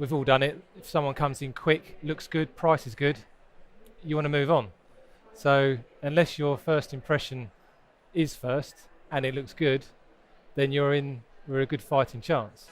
We've all done it. If someone comes in quick, looks good, price is good, you want to move on. So unless your first impression is first and it looks good, then we're a good fighting chance.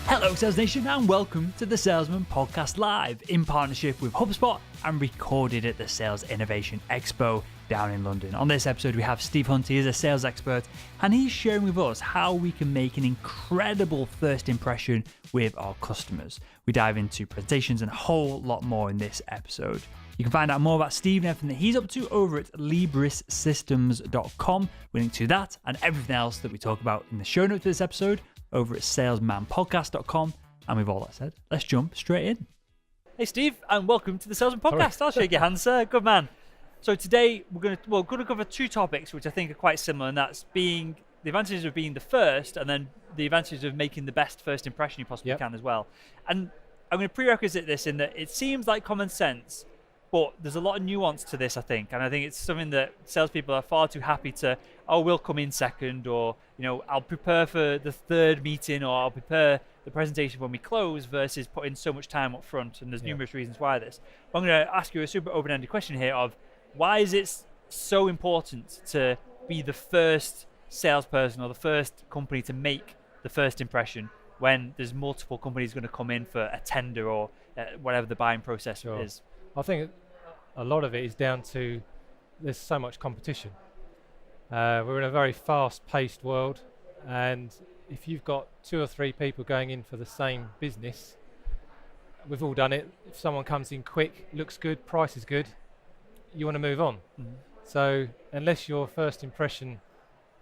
Hello Sales Nation and welcome to the Salesman Podcast Live in partnership with HubSpot and recorded at the Sales Innovation Expo down in London. On this episode we have Steve Hunt. He is a sales expert and he's sharing with us how we can make an incredible first impression with our customers. We dive into presentations and a whole lot more in this episode. You can find out more about Steve and everything that he's up to over at librissystems.com. We link to that and everything else that we talk about in the show notes for this episode over at salesmanpodcast.com. And with all that said, let's jump straight in. Hey Steve, and welcome to the Salesman Podcast. I'll shake your hand, sir. Good man. So today we're going to cover two topics which I think are quite similar, and that's being the advantages of being the first, and then the advantages of making the best first impression you possibly can as well. And I'm going to prerequisite this in that it seems like common sense, but there's a lot of nuance to this, I think. And I think it's something that salespeople are far too happy to, we'll come in second, or, I'll prepare for the third meeting, or I'll prepare the presentation when we close, versus putting so much time up front. And there's numerous reasons why this. But I'm going to ask you a super open-ended question here of, why is it so important to be the first salesperson or the first company to make the first impression when there's multiple companies going to come in for a tender or whatever the buying process is? I think a lot of it is down to there's so much competition. We're in a very fast-paced world, and if you've got two or three people going in for the same business, we've all done it. If someone comes in quick, looks good, price is good, you want to move on. Mm-hmm. So unless your first impression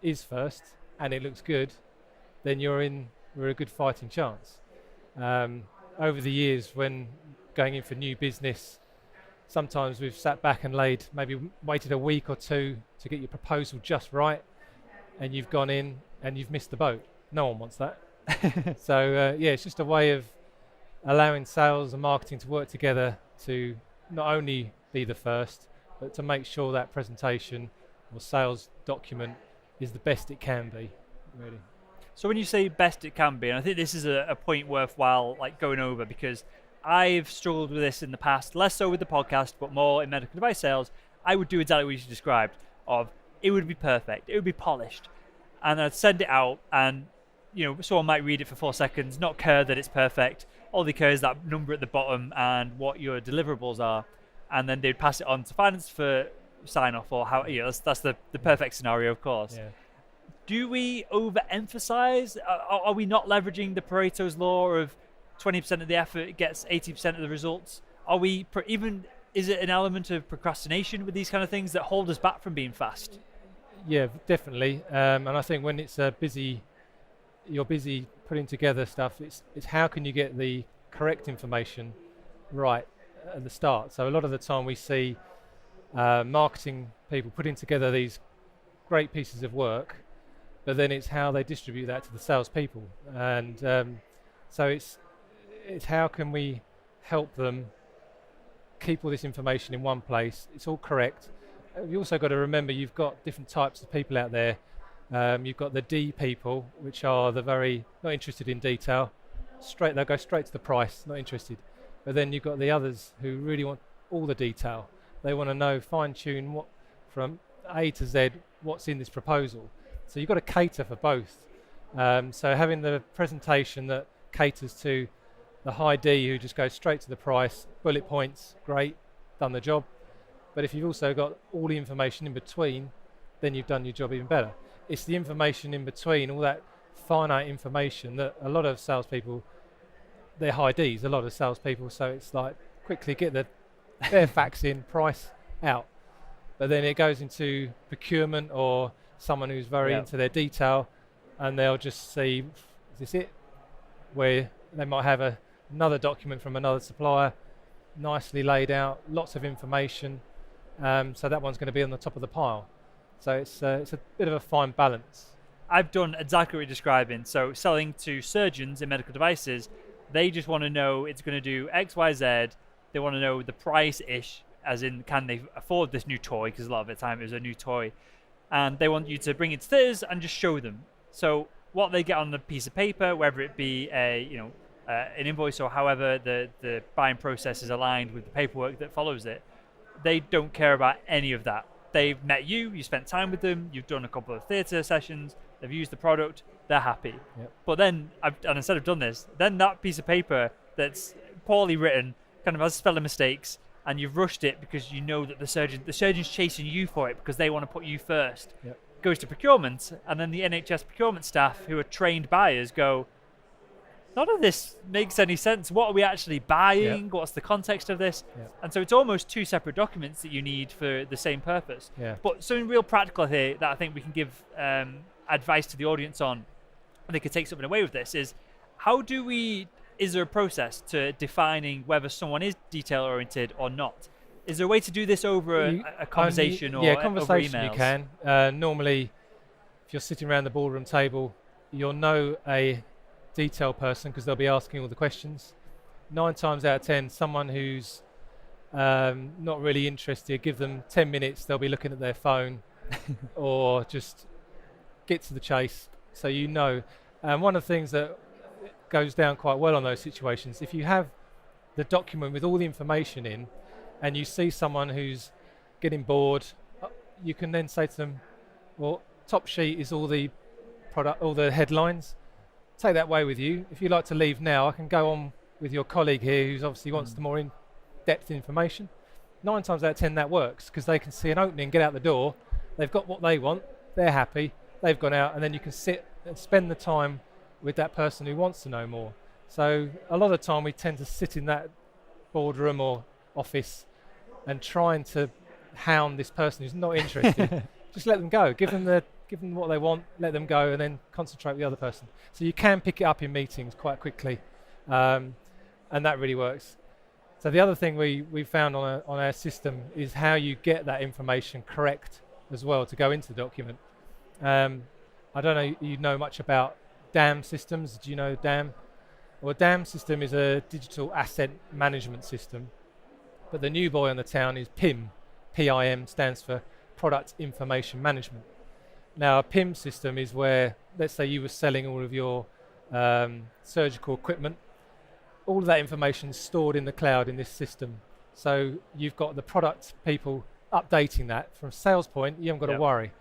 is first and it looks good, then we're a good fighting chance. Over the years, when going in for new business, sometimes we've sat back and waited a week or two to get your proposal just right, and you've gone in and you've missed the boat. No one wants that. So it's just a way of allowing sales and marketing to work together to not only be the first, but to make sure that presentation or sales document is the best it can be, really. So when you say best it can be, and I think this is a point worthwhile going over, because I've struggled with this in the past, less so with the podcast, but more in medical device sales. I would do exactly what you described, of it would be perfect, it would be polished, and I'd send it out, and someone might read it for 4 seconds, not care that it's perfect. All they care is that number at the bottom and what your deliverables are, and then they'd pass it on to finance for sign off, or how that's the perfect scenario, of course. Yeah. Do we overemphasize? Are we not leveraging the Pareto's law of 20% of the effort gets 80% of the results? Is it an element of procrastination with these kind of things that hold us back from being fast? Yeah, definitely. And I think when it's you're busy putting together stuff, it's how can you get the correct information right at the start. So a lot of the time we see marketing people putting together these great pieces of work, but then it's how they distribute that to the salespeople. And so it's how can we help them keep all this information in one place. It's all correct. You also got to remember you've got different types of people out there. You've got the D people, which are the very not interested in detail. They'll go straight to the price, not interested. But then you've got the others who really want all the detail. They want to know, fine-tune what from A to Z, what's in this proposal. So you've got to cater for both. So having the presentation that caters to the high D who just goes straight to the price, bullet points, great, done the job. But if you've also got all the information in between, then you've done your job even better. It's the information in between, all that finite information that a lot of salespeople, they're high Ds, a lot of salespeople, so it's like quickly get their facts in, price out. But then it goes into procurement or someone who's very into their detail, and they'll just see, is this it? Where they might have another document from another supplier, nicely laid out, lots of information, so that one's going to be on the top of the pile. So it's a bit of a fine balance. I've done exactly what you're describing. So selling to surgeons in medical devices, they just want to know it's going to do X, Y, Z. They want to know the price-ish as in, can they afford this new toy? Because a lot of the time it was a new toy, and they want you to bring it to theaters and just show them. So what they get on the piece of paper, whether it be an invoice or however the buying process is aligned with the paperwork that follows it, they don't care about any of that. They've met you spent time with them, you've done a couple of theatre sessions, they've used the product, they're happy. Yep. But then, instead of done this, then that piece of paper that's poorly written, kind of has spelling mistakes, and you've rushed it because you know that the surgeon's chasing you for it because they want to put you first, Yep. goes to procurement, and then the NHS procurement staff, who are trained buyers, go, none of this makes any sense. What are we actually buying? Yep. What's the context of this? Yep. And so it's almost two separate documents that you need for the same purpose. Yeah. But something real practical here that I think we can give advice to the audience on, and they could take something away with this, is is there a process to defining whether someone is detail oriented or not? Is there a way to do this over a conversation or conversation over you emails? can. Normally, if you're sitting around the boardroom table, you'll know a detail person because they'll be asking all the questions. 9 times out of 10, someone who's not really interested, give them 10 minutes, they'll be looking at their phone or just get to the chase. So you know. One of the things that goes down quite well on those situations, if you have the document with all the information in and you see someone who's getting bored, you can then say to them, well, top sheet is all the product, all the headlines. Take that away with you. If you'd like to leave now, I can go on with your colleague here who's obviously wants the more in-depth information. 9 times out of 10 that works because they can see an opening, get out the door, they've got what they want, they're happy, they've gone out, and then you can sit and spend the time with that person who wants to know more. So a lot of the time we tend to sit in that boardroom or office and trying to hound this person who's not interested. Just let them go. Give them what they want, let them go, and then concentrate with the other person. So you can pick it up in meetings quite quickly, and that really works. So the other thing we found on our system is how you get that information correct as well to go into the document. I don't know you know much about DAM systems. Do you know DAM? Well, a DAM system is a digital asset management system, but the new boy on the town is PIM. PIM stands for Product Information Management. Now, a PIM system is where, let's say you were selling all of your surgical equipment. All of that information is stored in the cloud in this system. So you've got the product people updating that. From a sales point, you haven't got to worry.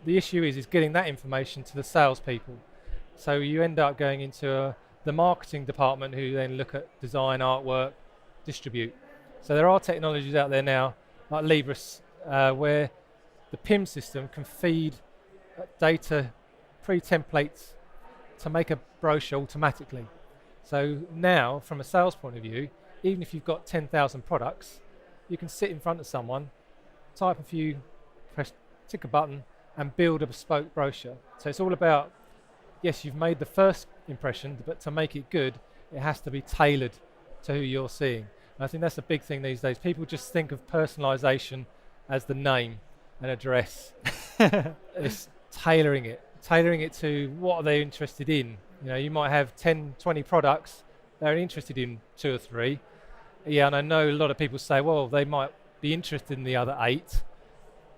The issue is getting that information to the salespeople. So you end up going into the marketing department who then look at design, artwork, distribute. So there are technologies out there now, like Libris, where the PIM system can feed data, pre-templates to make a brochure automatically. So now, from a sales point of view, even if you've got 10,000 products, you can sit in front of someone, type a few, tick a button, and build a bespoke brochure. So it's all about, yes, you've made the first impression, but to make it good, it has to be tailored to who you're seeing. And I think that's a big thing these days. People just think of personalization as the name and address. It's tailoring it to what are they interested in. You know, you might have 10, 20 products, they're interested in 2 or 3. Yeah, and I know a lot of people say, well, they might be interested in the other 8,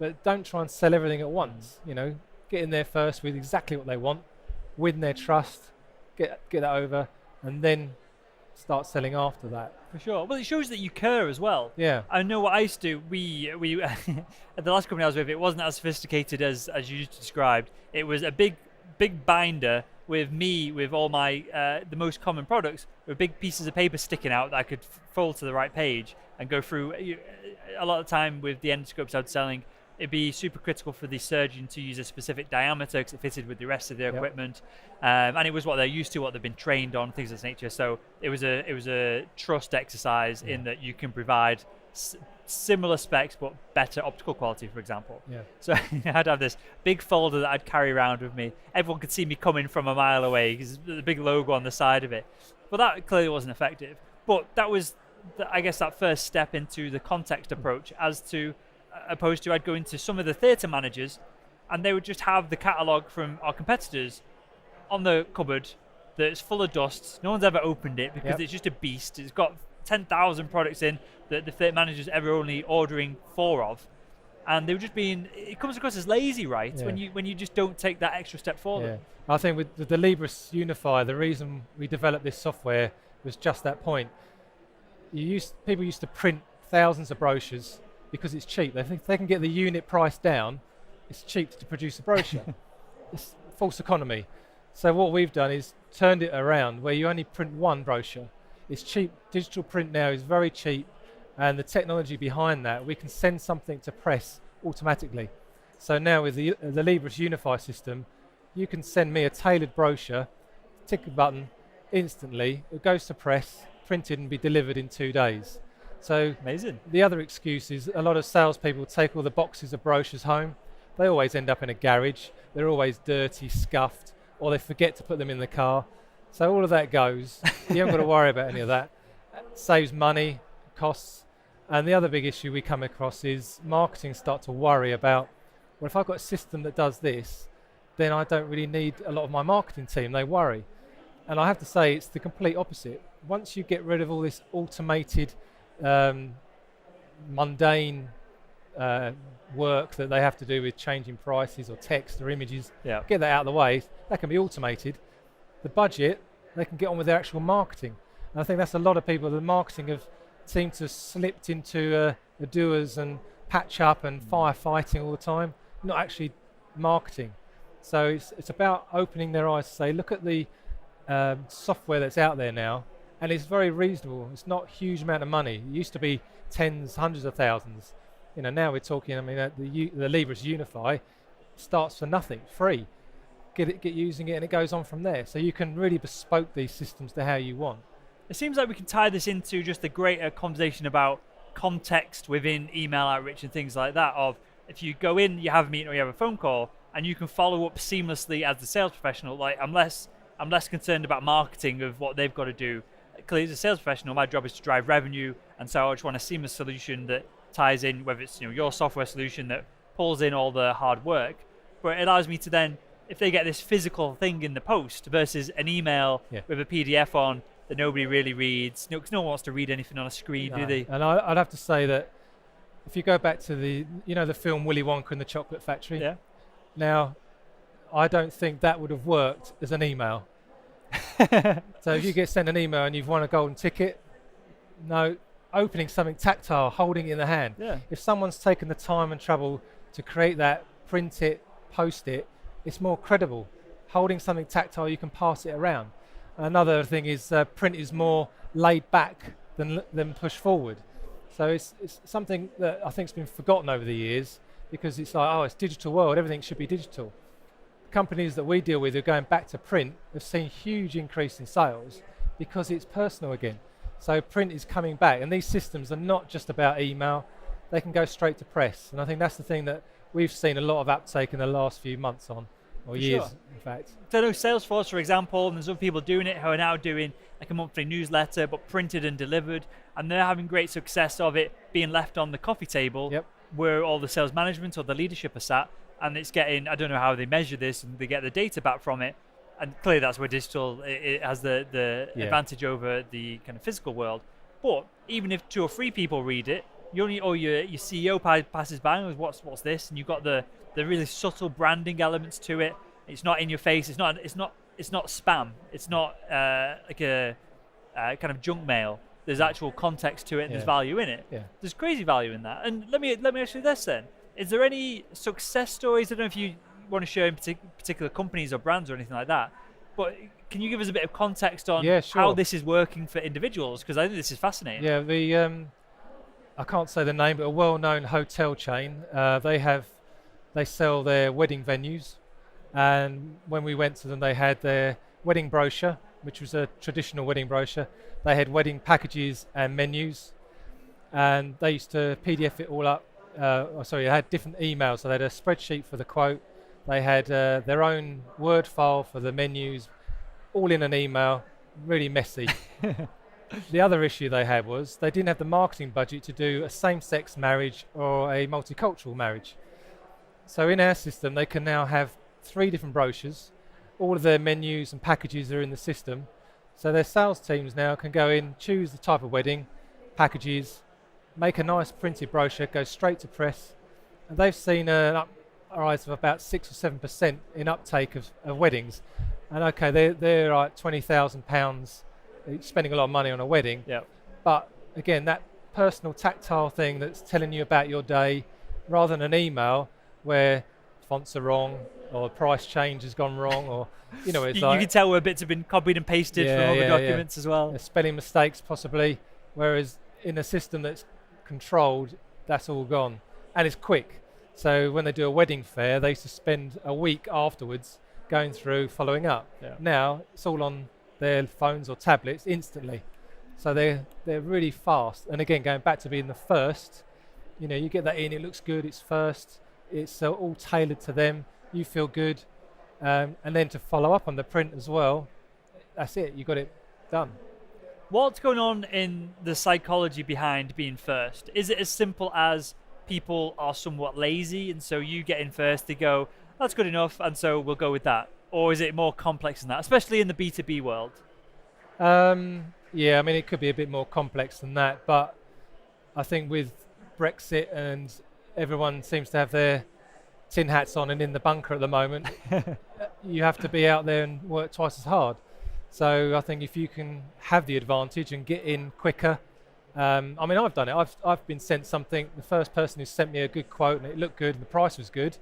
but don't try and sell everything at once. You know, get in there first with exactly what they want, win their trust, get that over, and then start selling after that. For sure. Well, it shows that you care as well. Yeah. I know what I used to do. We at the last company I was with, it wasn't as sophisticated as you just described. It was a big binder with all my the most common products, with big pieces of paper sticking out that I could fold to the right page and go through. A lot of the time with the endoscopes I was selling, it'd be super critical for the surgeon to use a specific diameter because it fitted with the rest of their equipment, and it was what they're used to, what they've been trained on, things of this nature. So it was a trust exercise in that you can provide similar specs but better optical quality, for example. So I'd have this big folder that I'd carry around with me. Everyone could see me coming from a mile away because the big logo on the side of it. But that clearly wasn't effective. But that was, I guess, that first step into the context approach, opposed to I'd go into some of the theatre managers and they would just have the catalogue from our competitors on the cupboard that's full of dust. No one's ever opened it because it's just a beast. It's got 10,000 products in that the fleet manager's ever only ordering 4 of. And they were just it comes across as lazy, right? Yeah. When you just don't take that extra step forward. Yeah. I think with the Libris Unifier, the reason we developed this software was just that point. People used to print thousands of brochures because it's cheap. They think they can get the unit price down. It's cheap to produce a brochure. It's false economy. So what we've done is turned it around where you only print one brochure. It's cheap. Digital print now is very cheap, and the technology behind that, we can send something to press automatically. So now with the Libris Unify system, you can send me a tailored brochure, tick a button, instantly, it goes to press, printed and be delivered in 2 days. So amazing. The other excuse is a lot of salespeople take all the boxes of brochures home. They always end up in a garage. They're always dirty, scuffed, or they forget to put them in the car. So all of that goes. You haven't got to worry about any of that. It saves money, costs. And the other big issue we come across is marketing start to worry about, well, if I've got a system that does this, then I don't really need a lot of my marketing team. They worry. And I have to say it's the complete opposite. Once you get rid of all this automated, mundane work that they have to do with changing prices or text or images, get that out of the way, that can be automated. The budget, they can get on with their actual marketing. And I think that's a lot of people, the marketing have seemed to slipped into the doers and patch up and firefighting all the time, not actually marketing. So it's about opening their eyes to say, look at the software that's out there now, and it's very reasonable. It's not a huge amount of money. It used to be tens, hundreds of thousands. Now we're talking, the Libris Unify starts for nothing, free. Get using it, and it goes on from there. So you can really bespoke these systems to how you want. It seems like we can tie this into just a greater conversation about context within email outreach and things like that. Of if you go in, you have a meeting or you have a phone call, and you can follow up seamlessly as the sales professional. Like I'm less concerned about marketing of what they've got to do. Clearly, as a sales professional, my job is to drive revenue, and so I just want a seamless solution that ties in, whether it's your software solution that pulls in all the hard work, but it allows me to then, if they get this physical thing in the post versus an email with a PDF on that nobody really reads, because no one wants to read anything on a screen, do they? And I'd have to say that if you go back to the film Willy Wonka and the Chocolate Factory, now I don't think that would have worked as an email. So if you get sent an email and you've won a golden ticket, no, opening something tactile, holding it in the hand. If someone's taken the time and trouble to create that, print it, post it, it's more credible. Holding something tactile, you can pass it around. Another thing is print is more laid back than push forward. So it's something that I think has been forgotten over the years, because it's like, oh, it's digital world, everything should be digital. Companies that we deal with who are going back to print have seen huge increase in sales because it's personal again. So print is coming back, and these systems are not just about email, they can go straight to press. And I think that's the thing that we've seen a lot of uptake in the last few months on, or years in fact. So I know Salesforce, for example, and there's other people doing it who are now doing like a monthly newsletter, but printed and delivered, and they're having great success of it being left on the coffee table where all the sales management or the leadership are sat, and it's getting, I don't know how they measure this, and they get the data back from it, and clearly that's where digital it has the advantage over the kind of physical world. But even if 2 or 3 people read it, your CEO passes by and goes, what's this? And you've got the really subtle branding elements to it. It's not in your face. It's not spam. It's not like a kind of junk mail. There's actual context to it. And there's value in it. There's crazy value in that. And let me ask you this then: is there any success stories? I don't know if you want to share in particular companies or brands or anything like that, but can you give us a bit of context on how this is working for individuals? Because I think this is fascinating. Yeah, I can't say the name, but a well-known hotel chain. They sell their wedding venues, and when we went to them, they had their wedding brochure, which was a traditional wedding brochure. They had wedding packages and menus, and they used to PDF it all up. They had different emails. So they had a spreadsheet for the quote. They had their own Word file for the menus, all in an email, really messy. The other issue they had was they didn't have the marketing budget to do a same-sex marriage or a multicultural marriage. So in our system, they can now have 3 different brochures. All of their menus and packages are in the system. So their sales teams now can go in, choose the type of wedding, packages, make a nice printed brochure, go straight to press, and they've seen a rise of about 6 or 7% in uptake of weddings. And okay, they're like £20,000 spending a lot of money on a wedding. Yeah. But again, that personal tactile thing that's telling you about your day, rather than an email where fonts are wrong or price change has gone wrong, or it's You can tell where bits have been copied and pasted from other documents as well. Spelling mistakes possibly. Whereas in a system that's controlled, that's all gone, and it's quick. So when they do a wedding fair, they used to spend a week afterwards going through, following up. Yeah. Now it's all on their phones or tablets instantly. So they're really fast. And again, going back to being the first, you get that in, it looks good, it's first, it's all tailored to them, you feel good. And then to follow up on the print as well, that's it, you got it done. What's going on in the psychology behind being first? Is it as simple as people are somewhat lazy, and so you get in first, they go, that's good enough, and so we'll go with that? Or is it more complex than that, especially in the B2B world? Yeah, I mean, it could be a bit more complex than that, but I think with Brexit and everyone seems to have their tin hats on and in the bunker at the moment, you have to be out there and work twice as hard. So I think if you can have the advantage and get in quicker, I mean, I've done it. I've been sent something. The first person who sent me a good quote and it looked good and the price was good,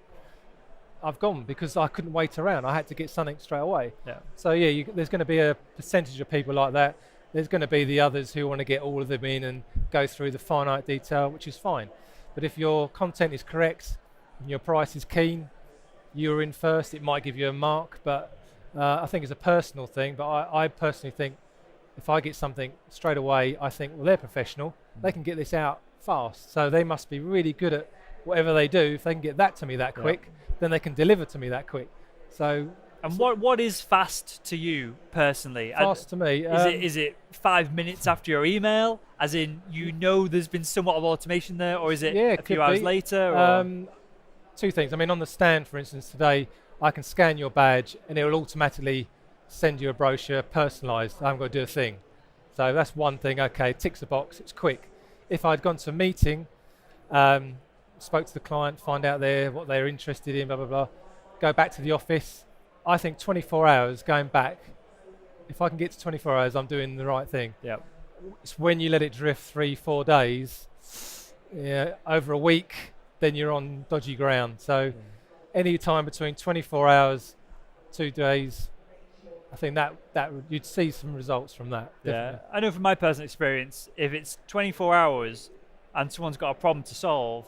I've gone because I couldn't wait around. I had to get something straight away. Yeah. So yeah, there's going to be a percentage of people like that. There's going to be the others who want to get all of them in and go through the finite detail, which is fine. But if your content is correct and your price is keen, you're in first. It might give you a mark, but I think it's a personal thing. But I personally think if I get something straight away, I think, well, they're professional. They can get this out fast. So they must be really good at whatever they do. If they can get that to me that quick, then they can deliver to me that quick. So. And what is fast to you personally? Fast to me. Is it 5 minutes after your email? As in, there's been somewhat of automation there, or is it a few hours later? Or? Two things. I mean, on the stand, for instance, today, I can scan your badge and it will automatically send you a brochure personalised. I haven't got to do a thing. So that's one thing. Okay, ticks a box. It's quick. If I'd gone to a meeting, spoke to the client, find out what they're interested in, blah, blah, blah, go back to the office, I think 24 hours going back, if I can get to 24 hours, I'm doing the right thing. Yeah. It's when you let it drift 3-4 days, over a week, then you're on dodgy ground. So any time between 24 hours, 2 days, I think that you'd see some results from that. Yeah, I know from my personal experience, if it's 24 hours and someone's got a problem to solve,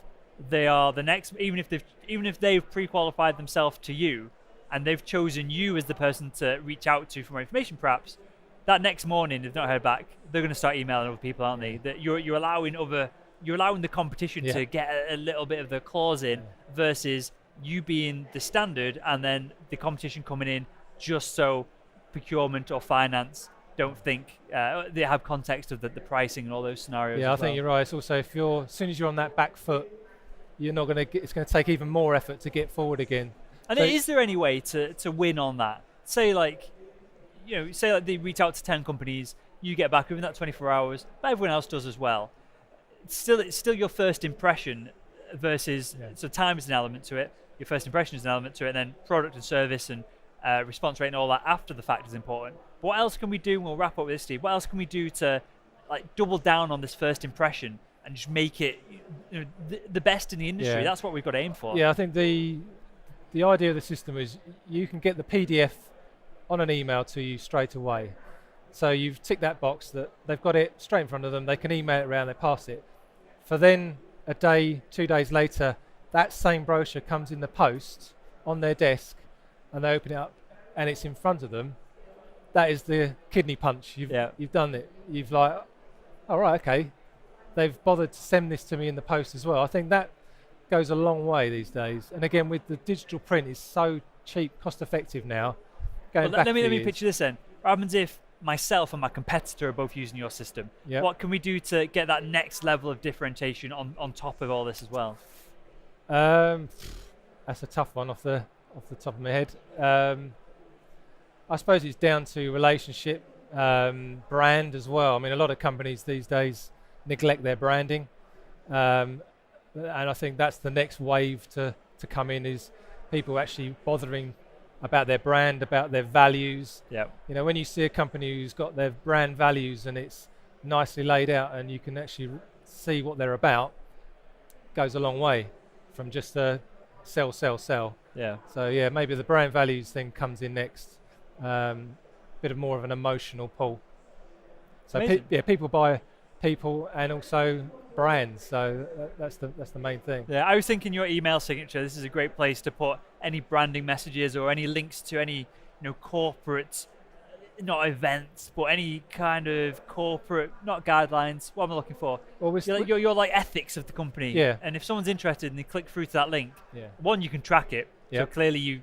they are the next, even if they've pre-qualified themselves to you, and they've chosen you as the person to reach out to for more information, perhaps, that next morning, if they've not heard back, they're going to start emailing other people, aren't they? That you're allowing the competition to get a little bit of the clause in versus you being the standard and then the competition coming in just so procurement or finance don't think they have context of the pricing and all those scenarios. Yeah, I think you're right. It's also as soon as you're on that back foot, you're not going to. It's going to take even more effort to get forward again. And is there any way to win on that? Say they reach out to 10 companies, you get back within that 24 hours, but everyone else does as well. It's still your first impression versus, so time is an element to it, your first impression is an element to it, and then product and service and response rate and all that after the fact is important. But what else can we do, and we'll wrap up with this, Steve, what else can we do to double down on this first impression and just make it the best in the industry? Yeah. That's what we've got to aim for. Yeah, I think the idea of the system is you can get the PDF on an email to you straight away. So you've ticked that box that they've got it straight in front of them, they can email it around, they pass it. For then a day, 2 days later, that same brochure comes in the post on their desk and they open it up and it's in front of them. That is the kidney punch. You've done it. You've all right, okay. They've bothered to send this to me in the post as well. I think that goes a long way these days. And again, with the digital print, it's so cheap, cost effective now. Let me picture this then. What happens if myself and my competitor are both using your system? Yep. What can we do to get that next level of differentiation on top of all this as well? That's a tough one off the top of my head. I suppose it's down to relationship brand as well. I mean, a lot of companies these days neglect their branding, and I think that's the next wave to come in, is people actually bothering about their brand, about their values. Yeah. You know, when you see a company who's got their brand values and it's nicely laid out and you can actually see what they're about, goes a long way from just a sell. Yeah. So yeah, maybe the brand values thing comes in next. Bit of more of an emotional pull. So people buy people and also brands. So that's the main thing. Yeah, I was thinking your email signature. This is a great place to put any branding messages or any links to any corporate, not events, but any kind of corporate, not guidelines. What am I looking for? Well, your like ethics of the company. Yeah. And if someone's interested and they click through to that link, yeah. one, you can track it. Yep. So clearly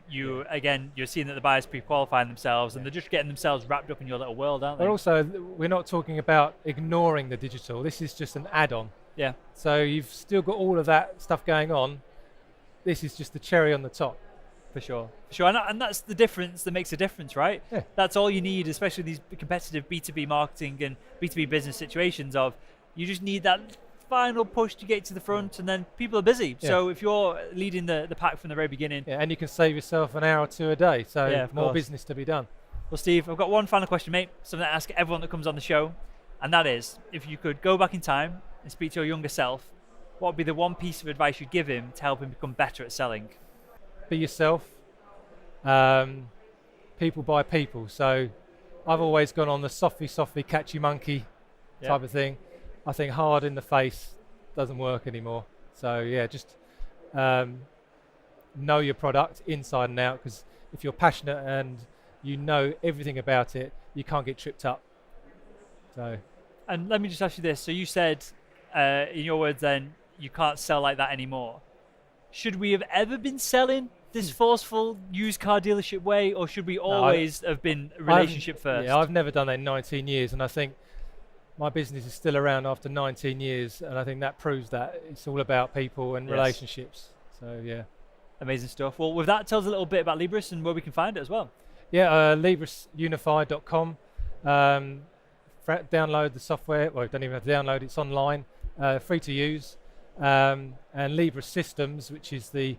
again, you're seeing that the buyers pre-qualifying themselves and they're just getting themselves wrapped up in your little world, aren't they? But also, we're not talking about ignoring the digital. This is just an add-on. Yeah. So you've still got all of that stuff going on. This is just the cherry on the top. For sure. And that's the difference that makes a difference, right? Yeah. That's all you need, especially these competitive B2B marketing and B2B business situations of, you just need that final push to get to the front, and then people are busy. Yeah. So if you're leading the pack from the very beginning. Yeah, and you can save yourself an hour or two a day. So more business to be done. Well, Steve, I've got one final question, mate. Something I ask everyone that comes on the show. And that is, if you could go back in time and speak to your younger self, what would be the one piece of advice you'd give him to help him become better at selling? Be yourself. People buy people. So I've always gone on the softly catchy monkey type of thing. I think hard in the face doesn't work anymore. So yeah, just know your product inside and out, because if you're passionate and you know everything about it, you can't get tripped up. So. And let me just ask you this. So you said, in your words then, you can't sell like that anymore. Should we have ever been selling this forceful used car dealership way, or should we always have been relationship first? Yeah, I've never done that in 19 years, and I think my business is still around after 19 years, and I think that proves that it's all about people and relationships. So yeah. Amazing stuff. Well, with that, tell us a little bit about Libris and where we can find it as well. Yeah, librisunified.com. Download the software. Well, you don't even have to download. It's online, free to use. And Libris Systems, which is the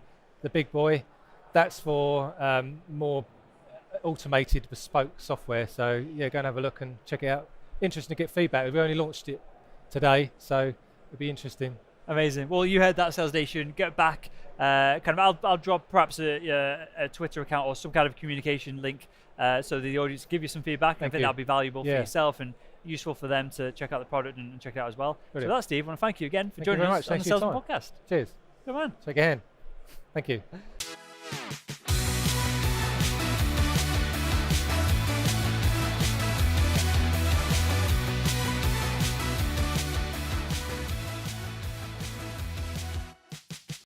big boy, that's for more automated, bespoke software. So yeah, go and have a look and check it out. Interesting to get feedback. We only launched it today, so it'll be interesting. Amazing. Well, you heard that, Sales Nation. Get back. I'll drop perhaps a Twitter account or some kind of communication link so the audience give you some feedback. I think that'll be valuable for yourself and useful for them to check out the product and check it out as well. Brilliant. So that's Steve. I want to thank you again for joining us on the Salesman Podcast. Cheers. Come on. Shake your hand. Thank you.